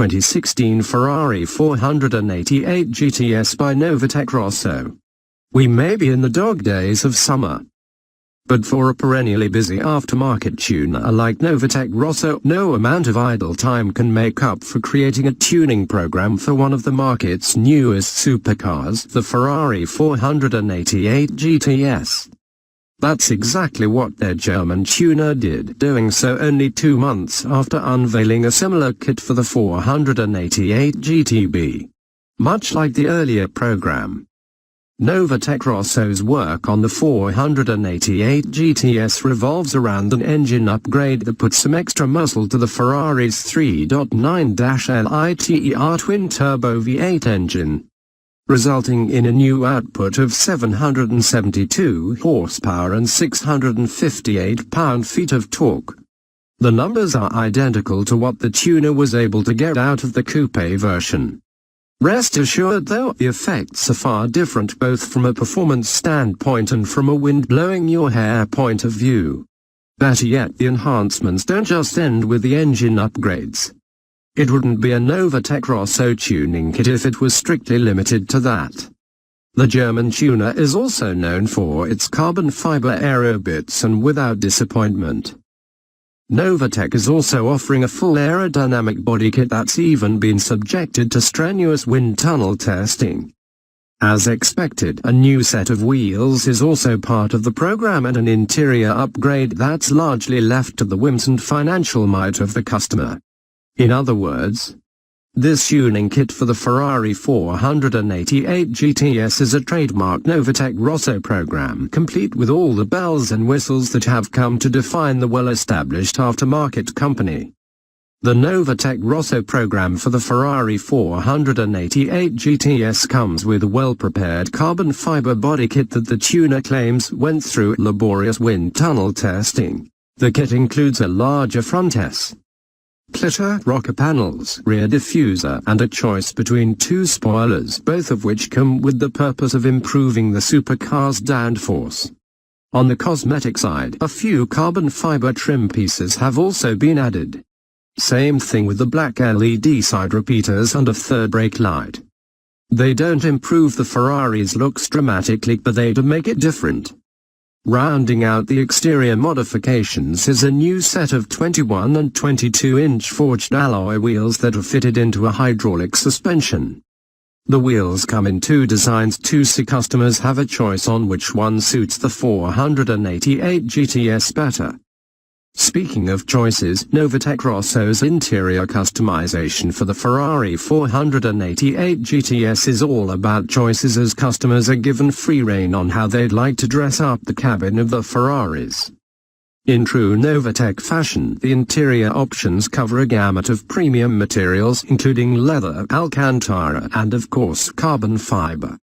2016 Ferrari 488 GTS by Novitec Rosso. We may be in the dog days of summer, but for a perennially busy aftermarket tuner like Novitec Rosso, no amount of idle time can make up for creating a tuning program for one of the market's newest supercars, the Ferrari 488 GTS. That's exactly what their German tuner did, doing so only 2 months after unveiling a similar kit for the 488 GTB. Much like the earlier program, Novitec Rosso's work on the 488 GTS revolves around an engine upgrade that puts some extra muscle to the Ferrari's 3.9-liter twin-turbo V8 engine, resulting in a new output of 772 horsepower and 658 pound-feet of torque. The numbers are identical to what the tuner was able to get out of the coupe version. Rest assured though, the effects are far different both from a performance standpoint and from a wind-blowing-your-hair point of view. Better yet, the enhancements don't just end with the engine upgrades. It wouldn't be a Novitec Rosso tuning kit if it was strictly limited to that. The German tuner is also known for its carbon fiber aero bits, and without disappointment, Novitec is also offering a full aerodynamic body kit that's even been subjected to strenuous wind tunnel testing. As expected, a new set of wheels is also part of the program, and an interior upgrade that's largely left to the whims and financial might of the customer. In other words, this tuning kit for the Ferrari 488 GTS is a trademark Novitec Rosso program, complete with all the bells and whistles that have come to define the well-established aftermarket company. The Novitec Rosso program for the Ferrari 488 GTS comes with a well-prepared carbon fiber body kit that the tuner claims went through laborious wind tunnel testing. The kit includes a larger front S-splitter, rocker panels, rear diffuser, and a choice between 2 spoilers, both of which come with the purpose of improving the supercar's downforce. On the cosmetic side, a few carbon fiber trim pieces have also been added. Same thing with the black LED side repeaters and a third brake light. They don't improve the Ferrari's looks dramatically, but they do make it different. Rounding out the exterior modifications is a new set of 21 and 22-inch forged alloy wheels that are fitted into a hydraulic suspension. The wheels come in 2 designs so customers have a choice on which one suits the 488 GTS better. Speaking of choices, Novitec Rosso's interior customization for the Ferrari 488 GTS is all about choices, as customers are given free rein on how they'd like to dress up the cabin of the Ferraris. In true Novitec fashion, the interior options cover a gamut of premium materials including leather, Alcantara, and of course carbon fiber.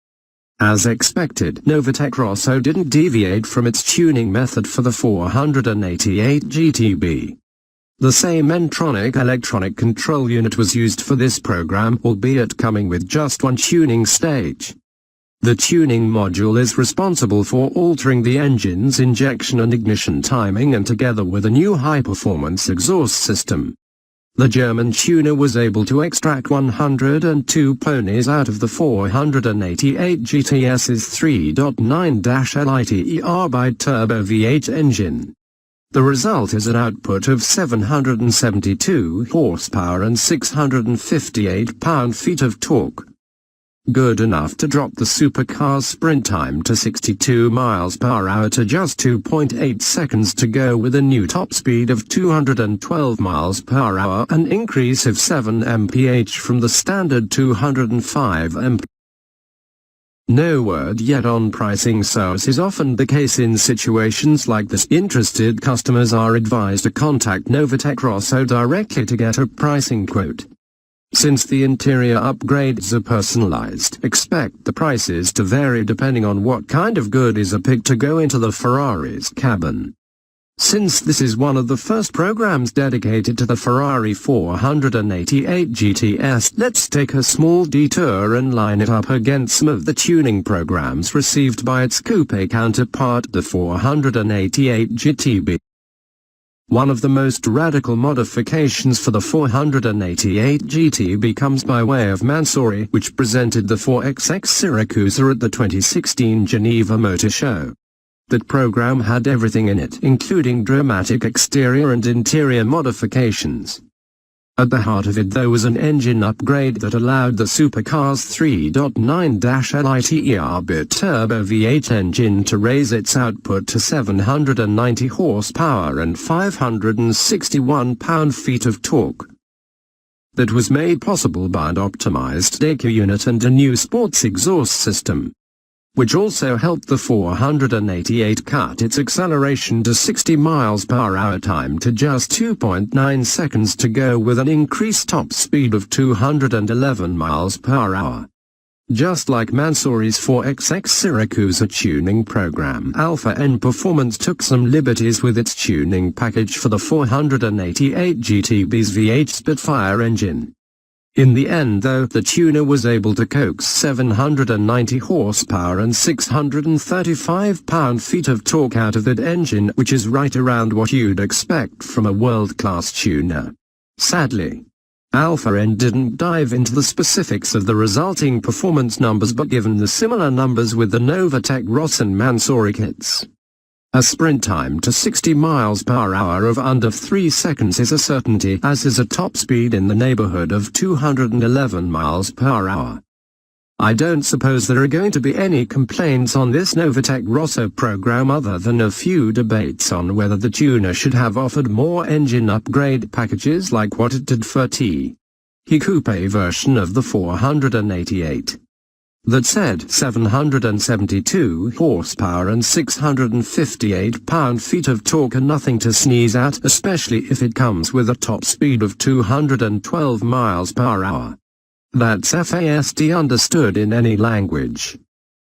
As expected, Novitec Rosso didn't deviate from its tuning method for the 488 GTB. The same N-tronic electronic control unit was used for this program, albeit coming with just one tuning stage. The tuning module is responsible for altering the engine's injection and ignition timing, and together with a new high-performance exhaust system, the German tuner was able to extract 102 ponies out of the 488 GTS's 3.9-liter bi-turbo V8 engine. The result is an output of 772 horsepower and 658 pound-feet of torque. Good enough to drop the supercar's sprint time to 62 miles per hour to just 2.8 seconds to go, with a new top speed of 212 miles per hour, an increase of 7 mph from the standard 205 mph. No word yet on pricing, so as is often the case in situations like this. Interested customers are advised to contact Novitec Rosso directly to get a pricing quote. Since the interior upgrades are personalized, expect the prices to vary depending on what kind of goodies are picked to go into the Ferrari's cabin. Since this is one of the first programs dedicated to the Ferrari 488 GTS, let's take a small detour and line it up against some of the tuning programs received by its coupe counterpart, the 488 GTB. One of the most radical modifications for the 488 GT comes by way of Mansory, which presented the 4XX Syracusa at the 2016 Geneva Motor Show. That program had everything in it, including dramatic exterior and interior modifications. At the heart of it though was an engine upgrade that allowed the supercar's 3.9-liter bit-turbo V8 engine to raise its output to 790 horsepower and 561 pound-feet of torque. That was made possible by an optimized ECU unit and a new sports exhaust system, which also helped the 488 cut its acceleration to 60 miles per hour time to just 2.9 seconds to go with an increased top speed of 211 miles per hour. Just like Mansory's 4XX Syracusa tuning program, Alpha N Performance took some liberties with its tuning package for the 488 GTB's V8 Spitfire engine. In the end though, the tuner was able to coax 790 horsepower and 635 pound-feet of torque out of that engine, which is right around what you'd expect from a world-class tuner. Sadly, Alpha N didn't dive into the specifics of the resulting performance numbers, but given the similar numbers with the Novitec Rosso and Mansory kits, a sprint time to 60 miles per hour of under 3 seconds is a certainty, as is a top speed in the neighborhood of 211 miles per hour. I don't suppose there are going to be any complaints on this Novitec Rosso program other than a few debates on whether the tuner should have offered more engine upgrade packages like what it did for T. He Coupe version of the 488. That said, 772 horsepower and 658 pound-feet of torque are nothing to sneeze at, especially if it comes with a top speed of 212 miles per hour. That's FASD understood in any language.